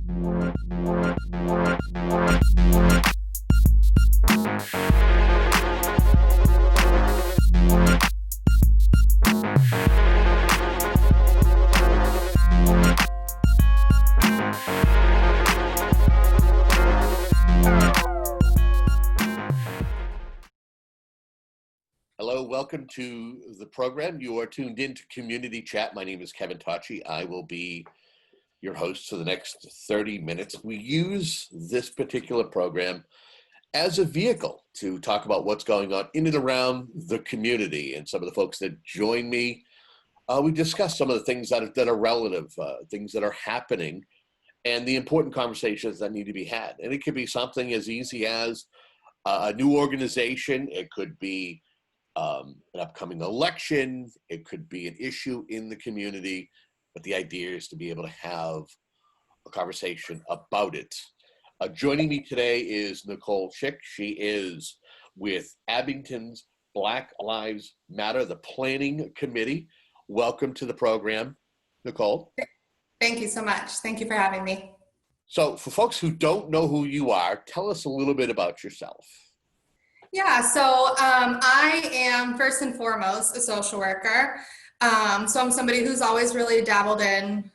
Hello, welcome to the program. You are tuned into Community Chat. My name is Kevin Tachi. I will be your host for the next 30 minutes. We use this particular program as a vehicle to talk about what's going on in and around the community. And some of the folks that join me, we discuss some of the things that are relative, things that are happening, and the important conversations that need to be had. And it could be something as easy as a new organization. It could be an upcoming election. It could be an issue in the community. But the idea is to be able to have a conversation about it. Joining me today is Nicole Schick. She is with Abington's Black Lives Matter, the planning committee. Welcome to the program, Nicole. Thank you so much. Thank you for having me. So for folks who don't know who you are, tell us a little bit about yourself. Yeah, so I am first and foremost a social worker. So I'm somebody who's always really dabbled in,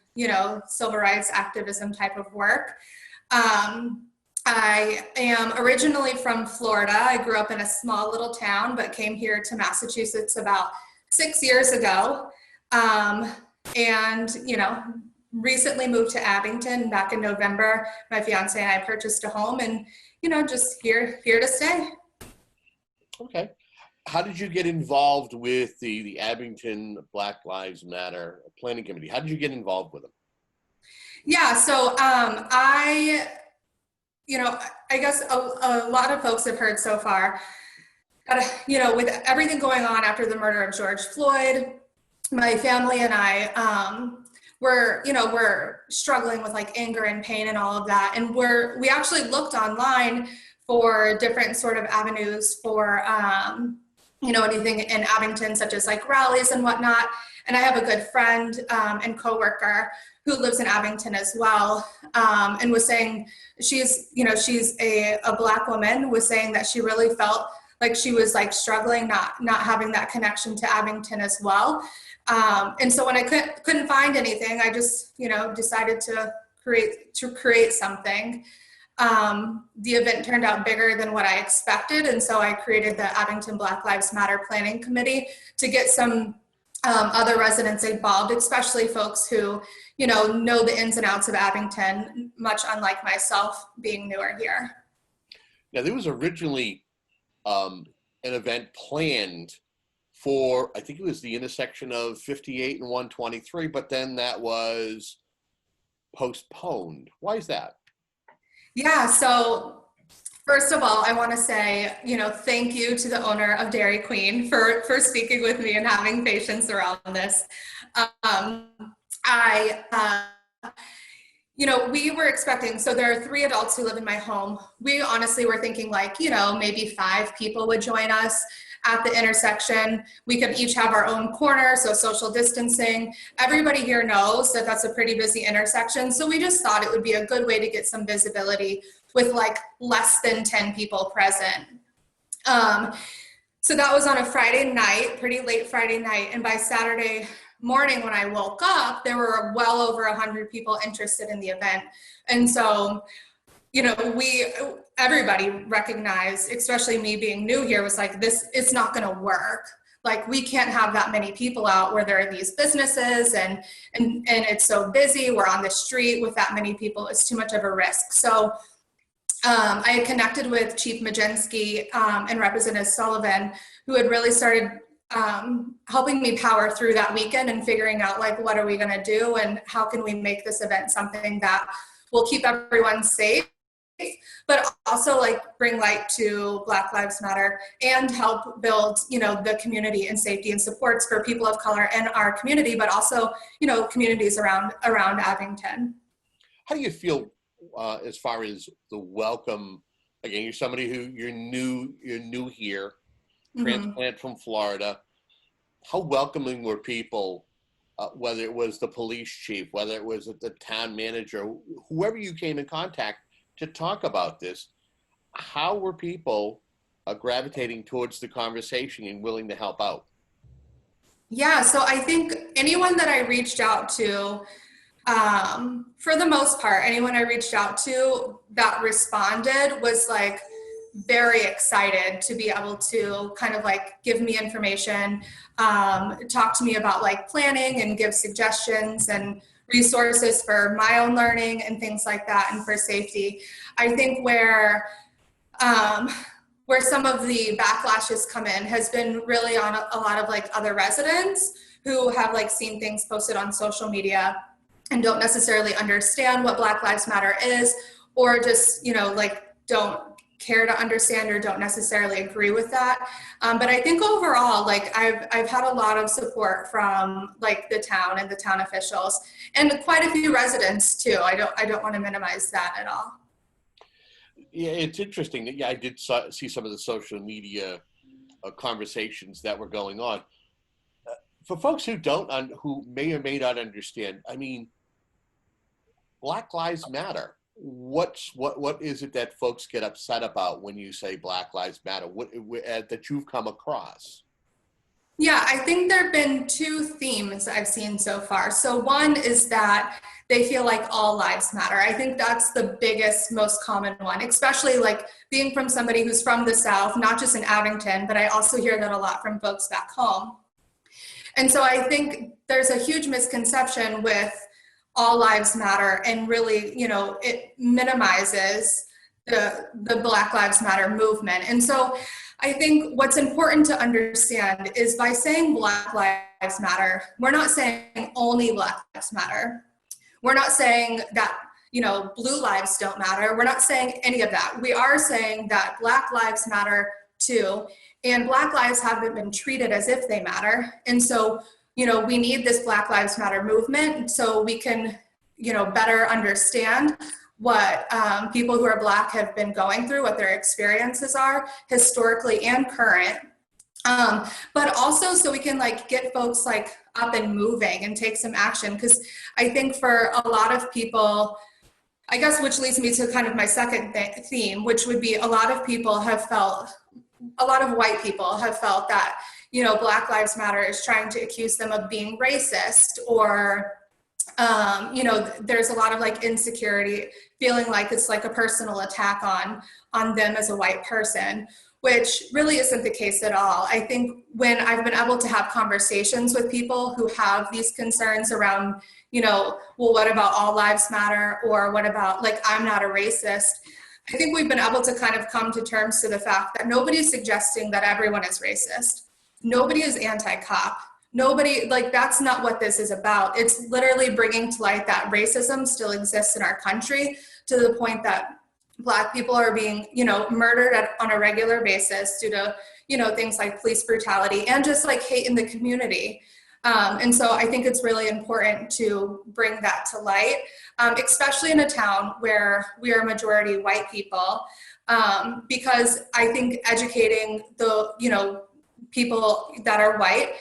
civil rights activism type of work. I am originally from Florida. I grew up in a small little town, but came here to Massachusetts about 6 years ago. And recently moved to Abington back in November. My fiance and I purchased a home and, just here to stay. Okay. How did you get involved with the Abington Black Lives Matter planning committee? How did you get involved with them? Yeah, so I guess a lot of folks have heard so far, with everything going on after the murder of George Floyd, my family and I we're struggling with like anger and pain and all of that. And we actually looked online for different sort of avenues for, anything in Abington, such as like rallies and whatnot. And I have a good friend and coworker who lives in Abington as well, and was saying she's a Black woman, was saying that she really felt like she was like struggling, not having that connection to Abington as well. And so when I couldn't find anything, I just, decided to create something. The event turned out bigger than what I expected. And so I created the Abington Black Lives Matter Planning Committee to get some other residents involved, especially folks who, know the ins and outs of Abington, much unlike myself being newer here. Now, there was originally an event planned for, I think it was the intersection of 58 and 123, but then that was postponed. Why is that? Yeah, so first of all, I want to say, thank you to the owner of Dairy Queen for speaking with me and having patience around this. We were expecting, so there are 3 adults who live in my home. We honestly were thinking like, maybe 5 people would join us at the intersection. We could each have our own corner, so social distancing. Everybody here knows that that's a pretty busy intersection. So we just thought it would be a good way to get some visibility with like less than 10 people present. So that was on a Friday night, pretty late Friday night. And by Saturday morning when I woke up, there were well over 100 people interested in the event. And so, everybody recognized, especially me being new here, was like, it's not gonna work. Like, we can't have that many people out where there are these businesses and it's so busy. We're on the street with that many people. It's too much of a risk. So I had connected with Chief Majensky and Representative Sullivan, who had really started helping me power through that weekend and figuring out like, what are we gonna do and how can we make this event something that will keep everyone safe, but also like bring light to Black Lives Matter and help build, the community and safety and supports for people of color in our community, but also, communities around Abington. How do you feel as far as the welcome? Again, you're somebody who you're new here, transplant from Florida. How welcoming were people whether it was the police chief, whether it was the town manager, whoever you came in contact to talk about this, how were people gravitating towards the conversation and willing to help out? Yeah, so I think anyone that I reached out to, for the most part, anyone I reached out to that responded was like very excited to be able to kind of like give me information, talk to me about like planning and give suggestions and resources for my own learning and things like that, and for safety. I think um, where some of the backlashes come in has been really on a lot of like other residents who have like seen things posted on social media and don't necessarily understand what Black Lives Matter is, or just, you know, like don't care to understand or don't necessarily agree with that. But I think overall, like I've had a lot of support from like the town and the town officials, and quite a few residents too. I don't want to minimize that at all. Yeah, it's interesting. Yeah, I did see some of the social media conversations that were going on. For folks who who may or may not understand, I mean, Black Lives Matter. What is it that folks get upset about when you say Black Lives Matter? What that you've come across? Yeah, I think there have been two themes I've seen so far. So one is that they feel like all lives matter. I think that's the biggest, most common one, especially like being from somebody who's from the South, not just in Abington, but I also hear that a lot from folks back home. And so I think there's a huge misconception with all lives matter, and really, you know, it minimizes the Black Lives Matter movement. And so I think what's important to understand is by saying Black Lives Matter, we're not saying only Black Lives Matter. We're not saying that, you know, blue lives don't matter. We're not saying any of that. We are saying that Black lives matter too, and Black lives haven't been treated as if they matter. And so, you know, we need this Black Lives Matter movement so we can, you know, better understand what people who are Black have been going through, what their experiences are historically and current. But also so we can like get folks like up and moving and take some action. Because I think for a lot of people, I guess, which leads me to kind of my second theme, which would be a lot of people have felt, a lot of white people have felt that, you know, Black Lives Matter is trying to accuse them of being racist, or you know, there's a lot of like insecurity, feeling like it's like a personal attack on them as a white person, which really isn't the case at all. I think when I've been able to have conversations with people who have these concerns around, you know, well, what about all lives matter? Or what about like, I'm not a racist? I think we've been able to kind of come to terms to the fact that nobody's suggesting that everyone is racist. Nobody is anti-cop. Nobody, like, that's not what this is about. It's literally bringing to light that racism still exists in our country, to the point that Black people are being, you know, murdered on a regular basis due to, you know, things like police brutality and just like hate in the community. And so I think it's really important to bring that to light, especially in a town where we are majority white people, because I think educating the, you know, people that are white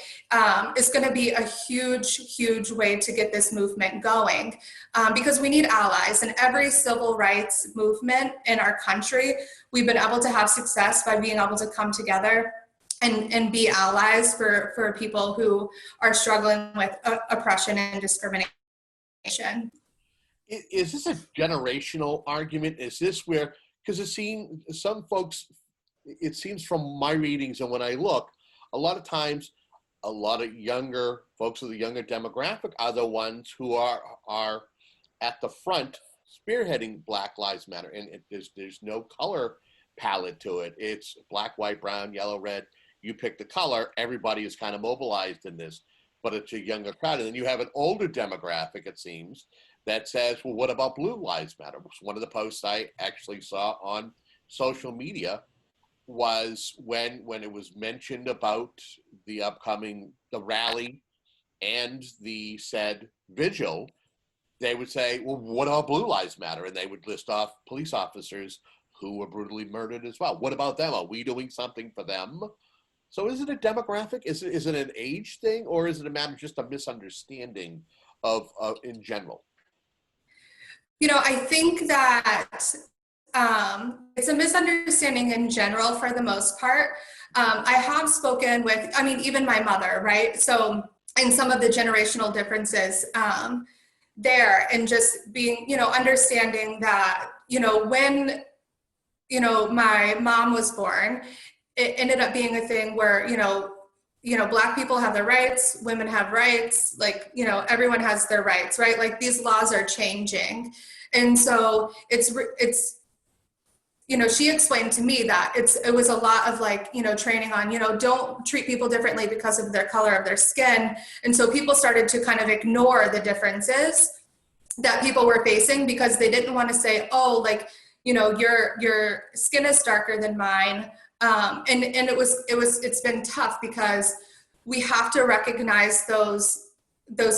is going to be a huge way to get this movement going, because we need allies. In every civil rights movement in our country, we've been able to have success by being able to come together and be allies for people who are struggling with oppression and discrimination. Is this a generational argument? Is this where, because it seems some folks, it seems from my readings and when I look, a lot of times, a lot of younger folks of the younger demographic are the ones who are at the front spearheading Black Lives Matter, and there's no color palette to it. It's black, white, brown, yellow, red. You pick the color, everybody is kind of mobilized in this, but it's a younger crowd. And then you have an older demographic, it seems, that says, well, what about Blue Lives Matter? One of the posts I actually saw on social media was when it was mentioned about the rally and the said vigil, they would say, well, what about Blue Lives Matter? And they would list off police officers who were brutally murdered as well. What about them? Are we doing something for them? So is it a demographic? Is it an age thing, or is it a matter of just a misunderstanding of in general? I think that it's a misunderstanding in general for the most part. I have spoken with, I mean, even my mother, right? So, and some of the generational differences there, and just being, understanding that, when, my mom was born, it ended up being a thing where, Black people have their rights, women have rights, like, everyone has their rights, right? Like these laws are changing. And so it's, she explained to me that it was a lot of like, training on, don't treat people differently because of their color of their skin. And so people started to kind of ignore the differences that people were facing because they didn't want to say, oh, like, your skin is darker than mine. And it's been tough because we have to recognize those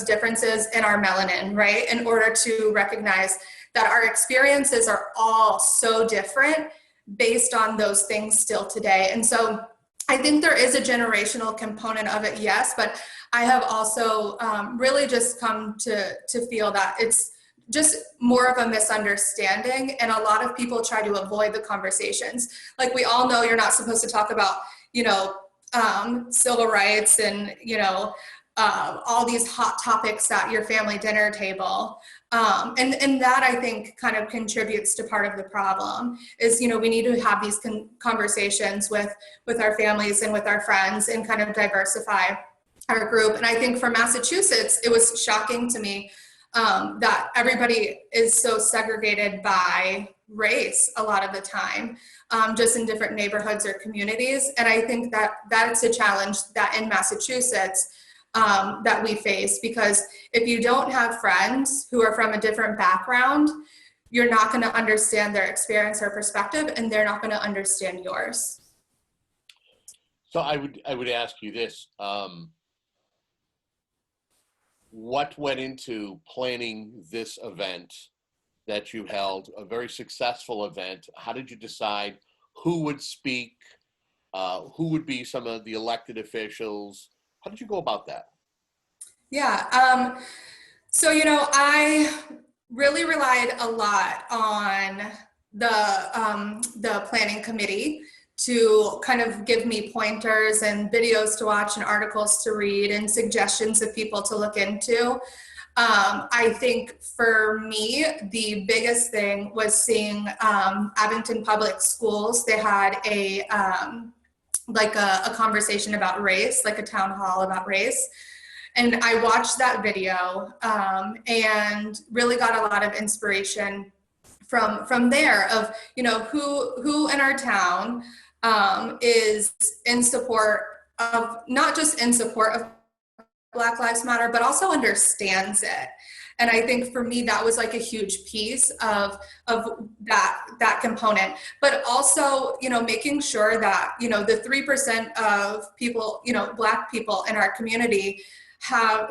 differences in our melanin, right? In order to recognize that our experiences are all so different based on those things still today. And so I think there is a generational component of it, yes, but I have also really just come to feel that it's just more of a misunderstanding, and a lot of people try to avoid the conversations. Like we all know you're not supposed to talk about, civil rights and, all these hot topics at your family dinner table. And that I think kind of contributes to part of the problem is, we need to have these conversations with our families and with our friends and kind of diversify our group. And I think for Massachusetts, it was shocking to me that everybody is so segregated by race a lot of the time, just in different neighborhoods or communities. And I think that that's a challenge that in Massachusetts that we face, because if you don't have friends who are from a different background, you're not going to understand their experience or perspective, and they're not going to understand yours. So I would ask you this. What went into planning this event that you held, a very successful event? How did you decide who would speak, who would be some of the elected officials? How did you go about that? Yeah, so, I really relied a lot on the planning committee to kind of give me pointers and videos to watch and articles to read and suggestions of people to look into. I think for me, the biggest thing was seeing Abington Public Schools. They had a conversation about race, like a town hall about race. And I watched that video and really got a lot of inspiration from there of, who in our town is in support of, not just in support of Black Lives Matter, but also understands it. And I think for me, that was like a huge piece of that component, but also, making sure that, the 3% of people, Black people in our community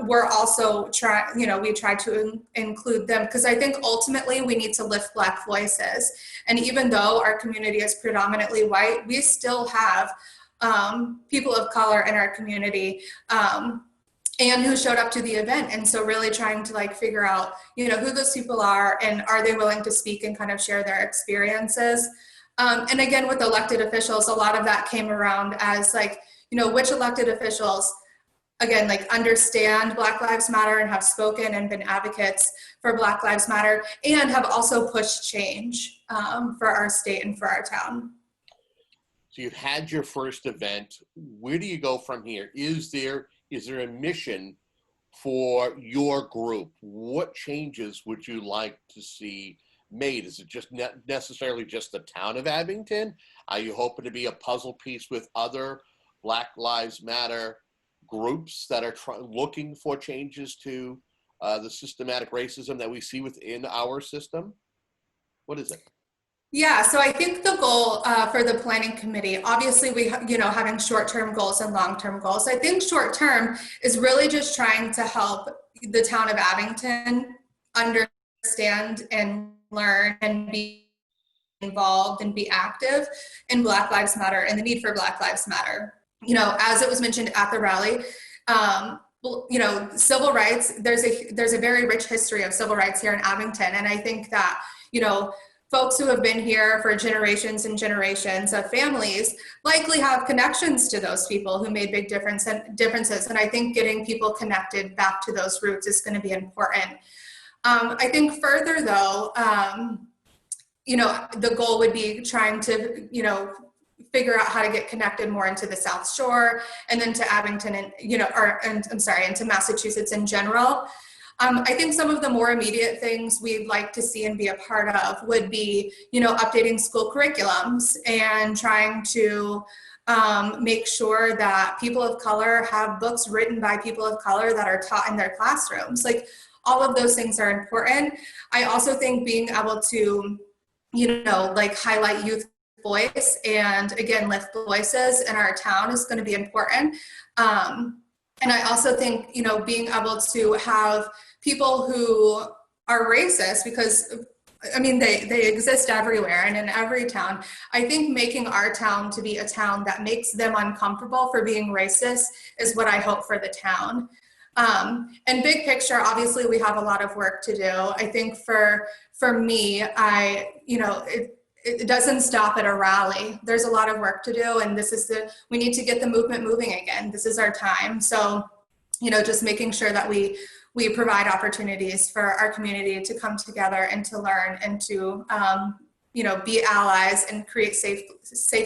we're also we try to include them, because I think ultimately we need to lift Black voices. And even though our community is predominantly white, we still have people of color in our community and who showed up to the event. And so really trying to figure out, who those people are and are they willing to speak and kind of share their experiences. And again, with elected officials, a lot of that came around as which elected officials again, understand Black Lives Matter and have spoken and been advocates for Black Lives Matter and have also pushed change for our state and for our town. So you've had your first event. Where do you go from here? Is there a mission for your group? What changes would you like to see made? Is it just necessarily just the town of Abington? Are you hoping to be a puzzle piece with other Black Lives Matter groups that are looking for changes to the systematic racism that we see within our system? What is it? Yeah, so I think the goal for the planning committee, obviously we, having short-term goals and long-term goals. I think short-term is really just trying to help the town of Abington understand and learn and be involved and be active in Black Lives Matter and the need for Black Lives Matter. as it was mentioned at the rally, civil rights, there's a very rich history of civil rights here in Abington. And I think that, folks who have been here for generations and generations of families likely have connections to those people who made big differences. And I think getting people connected back to those roots is going to be important. I think further though, the goal would be trying to, figure out how to get connected more into the South Shore and then to Abington and, into Massachusetts in general. I think some of the more immediate things we'd like to see and be a part of would be, updating school curriculums and trying to make sure that people of color have books written by people of color that are taught in their classrooms. Like, all of those things are important. I also think being able to, highlight youth voice and again, lift voices in our town is going to be important. And I also think, being able to have people who are racist, because they exist everywhere and in every town. I think making our town to be a town that makes them uncomfortable for being racist is what I hope for the town. And big picture, obviously we have a lot of work to do. I think for me, it doesn't stop at a rally. There's a lot of work to do, and we need to get the movement moving again. This is our time. So, just making sure that we provide opportunities for our community to come together and to learn and to, be allies and create safe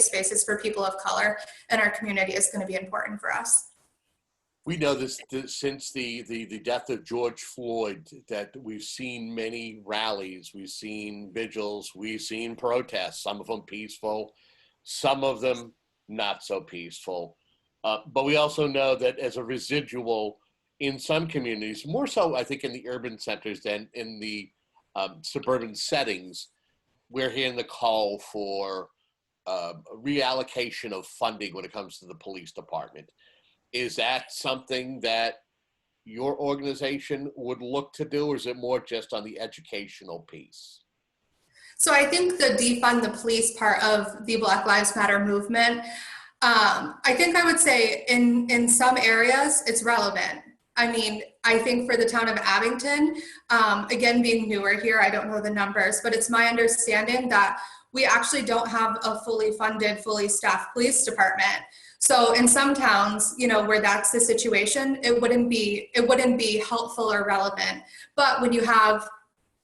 spaces for people of color in our community is going to be important for us. We know this since the death of George Floyd, that we've seen many rallies, we've seen vigils, we've seen protests, some of them peaceful, some of them not so peaceful. But we also know that as a residual in some communities, more so I think in the urban centers than in the suburban settings, we're hearing the call for reallocation of funding when it comes to the police department. Is that something that your organization would look to do, or is it more just on the educational piece? So I think the defund the police part of the Black Lives Matter movement, I think I would say in some areas it's relevant. I think for the town of Abington, again, being newer here, I don't know the numbers, but it's my understanding that we actually don't have a fully funded, fully staffed police department. So in some towns, where that's the situation, it wouldn't be helpful or relevant. But when you have,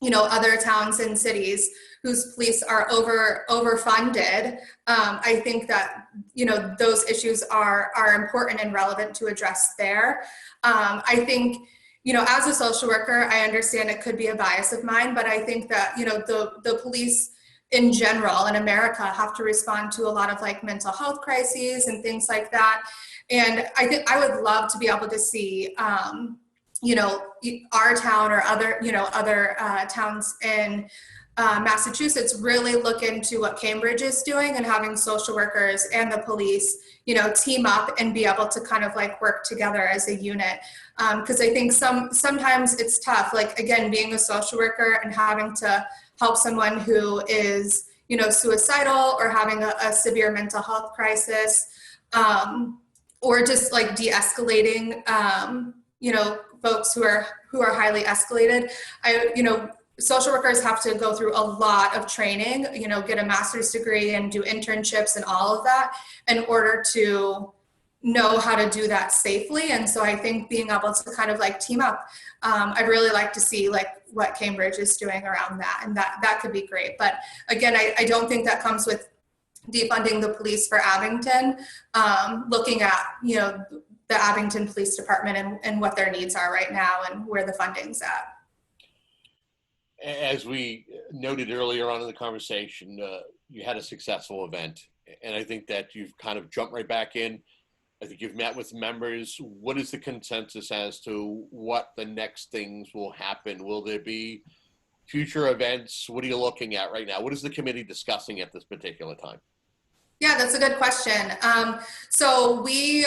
other towns and cities whose police are overfunded, I think that, those issues are important and relevant to address there. I think, as a social worker, I understand it could be a bias of mine, but I think that, the police in general in America have to respond to a lot of mental health crises and things like that. And I think I would love to be able to see, our town or other towns in Massachusetts really look into what Cambridge is doing and having social workers and the police, team up and be able to kind of work together as a unit. Because I think sometimes it's tough, again, being a social worker and having to help someone who is, suicidal or having a severe mental health crisis, or just de-escalating, folks who are highly escalated. Social workers have to go through a lot of training, get a master's degree and do internships and all of that in order to know how to do that safely. And so I think being able to kind of team up, I'd really like to see what Cambridge is doing around that, and that could be great. But again, I don't think that comes with defunding the police for Abington, looking at, the Abington Police Department and what their needs are right now and where the funding's at. As we noted earlier on in the conversation, you had a successful event, and I think that you've kind of jumped right back in. I think you've met with members. What is the consensus as to what the next things will happen? Will there be future events? What are you looking at right now? What is the committee discussing at this particular time? Yeah, that's a good question. So we've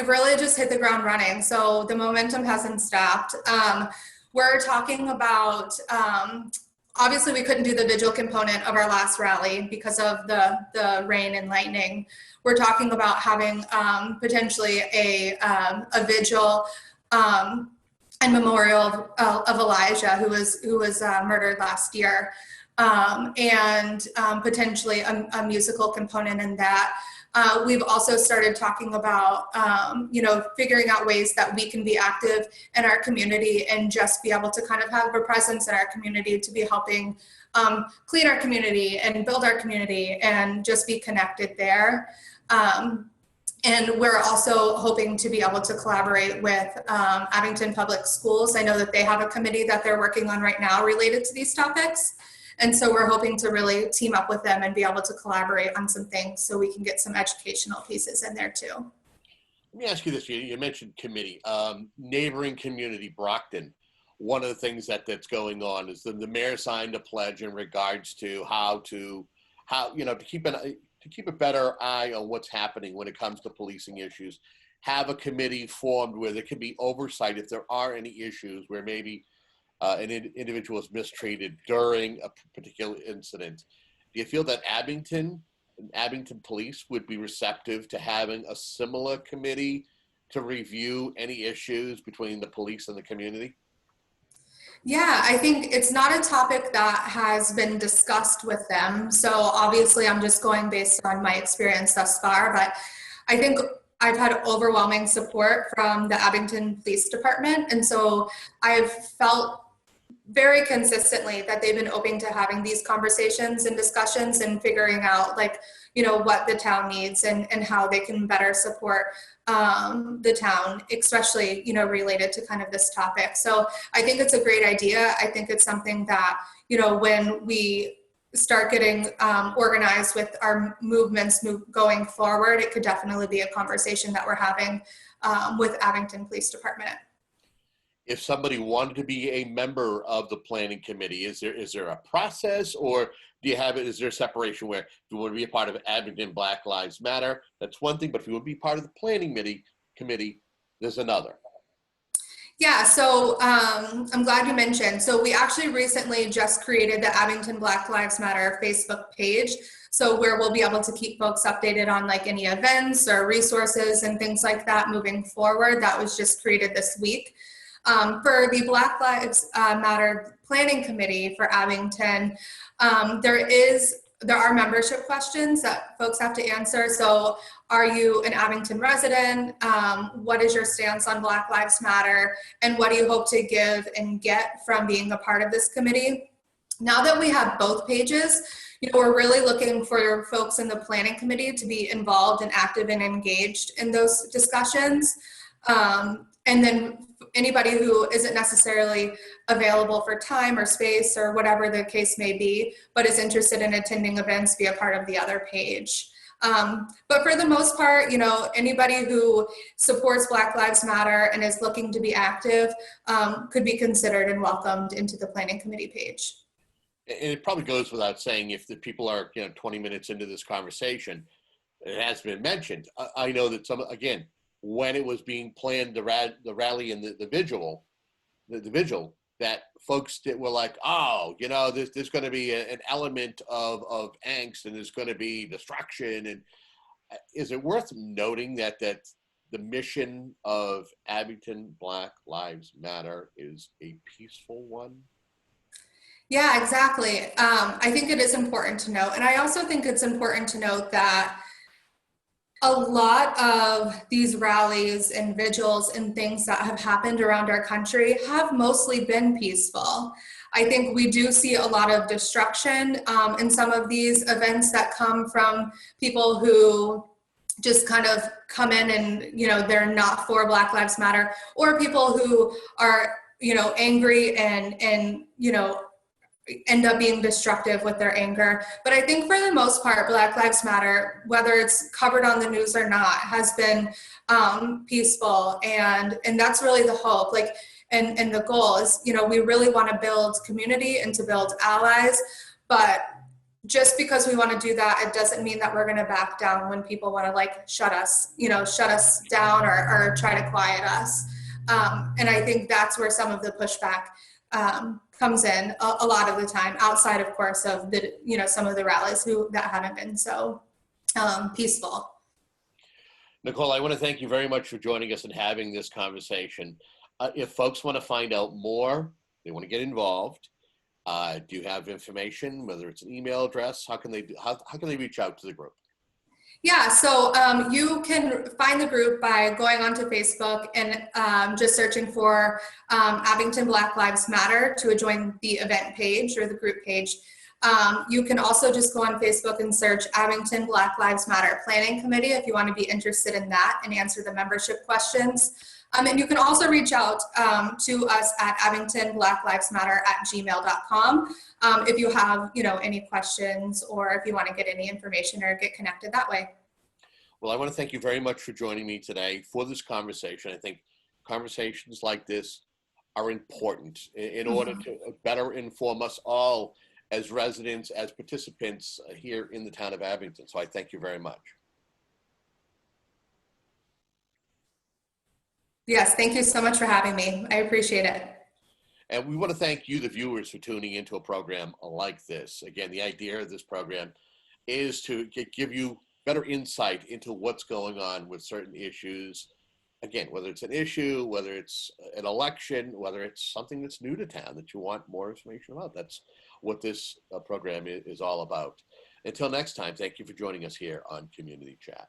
really just hit the ground running. So the momentum hasn't stopped. We're talking about obviously we couldn't do the vigil component of our last rally because of the rain and lightning. We're talking about having potentially a vigil and memorial of Elijah, who was murdered last year, and potentially a musical component in that. We've also started talking about, figuring out ways that we can be active in our community and just be able to kind of have a presence in our community to be helping clean our community and build our community and just be connected there. And we're also hoping to be able to collaborate with Abington Public Schools. I know that they have a committee that they're working on right now related to these topics. And so we're hoping to really team up with them and be able to collaborate on some things so we can get some educational pieces in there too. Let me ask you this. You mentioned committee. Neighboring community, Brockton. One of the things that's going on is the mayor signed a pledge in regards to to keep a better eye on what's happening when it comes to policing issues. Have a committee formed where there can be oversight if there are any issues where maybe an individual is mistreated during a particular incident. Do you feel that Abington Police would be receptive to having a similar committee to review any issues between the police and the community? Yeah, I think it's not a topic that has been discussed with them. So obviously I'm just going based on my experience thus far, but I think I've had overwhelming support from the Abington Police Department. And so I've felt very consistently that they've been open to having these conversations and discussions and figuring out what the town needs and how they can better support the town, especially, related to kind of this topic. So I think it's a great idea. I think it's something that, when we start getting organized with our movements going forward, it could definitely be a conversation that we're having with Abington Police Department. If somebody wanted to be a member of the planning committee, is there a process, or is there a separation where if you want to be a part of Abington Black Lives Matter, that's one thing, but if you want to be part of the planning committee, there's another? Yeah, so I'm glad you mentioned. So we actually recently just created the Abington Black Lives Matter Facebook page. So where we'll be able to keep folks updated on any events or resources and things like that moving forward. That was just created this week. For the Black Lives Matter Planning Committee for Abington, there are membership questions that folks have to answer. So are you an Abington resident? What is your stance on Black Lives Matter? And what do you hope to give and get from being a part of this committee? Now that we have both pages, we're really looking for folks in the planning committee to be involved and active and engaged in those discussions. And then anybody who isn't necessarily available for time or space or whatever the case may be, but is interested in attending events, be a part of the other page. But for the most part, anybody who supports Black Lives Matter and is looking to be active could be considered and welcomed into the planning committee page. And it probably goes without saying, if the people are 20 minutes into this conversation, it has been mentioned. I know that when it was being planned, the rally and the vigil, that folks that were like, there's going to be an element of angst and there's going to be destruction. And is it worth noting that the mission of Abington Black Lives Matter is a peaceful one? Yeah, exactly. I think it is important to note. And I also think it's important to note that a lot of these rallies and vigils and things that have happened around our country have mostly been peaceful. I think we do see a lot of destruction in some of these events that come from people who just kind of come in and, they're not for Black Lives Matter, or people who are, angry and end up being destructive with their anger. But I think for the most part, Black Lives Matter, whether it's covered on the news or not, has been peaceful. And that's really the hope. And the goal is, we really want to build community and to build allies. But just because we want to do that, it doesn't mean that we're going to back down when people want to shut us down or try to quiet us. And I think that's where some of the pushback comes in a lot of the time, outside, of course, of the, some of the rallies that haven't been so peaceful. Nicole, I want to thank you very much for joining us and having this conversation. If folks want to find out more, they want to get involved, do you have information, whether it's an email address? How can they reach out to the group? Yeah, so you can find the group by going onto Facebook and just searching for Abington Black Lives Matter to join the event page or the group page. You can also just go on Facebook and search Abington Black Lives Matter Planning Committee if you want to be interested in that and answer the membership questions. And you can also reach out to us at abingtonblacklivesmatter@gmail.com if you have, any questions or if you want to get any information or get connected that way. Well, I want to thank you very much for joining me today for this conversation. I think conversations like this are important in order to better inform us all as residents, as participants here in the town of Abington. So I thank you very much. Yes, thank you so much for having me. I appreciate it. And we want to thank you, the viewers, for tuning into a program like this. Again, the idea of this program is to give you better insight into what's going on with certain issues. Again, whether it's an issue, whether it's an election, whether it's something that's new to town that you want more information about. That's what this program is all about. Until next time, thank you for joining us here on Community Chat.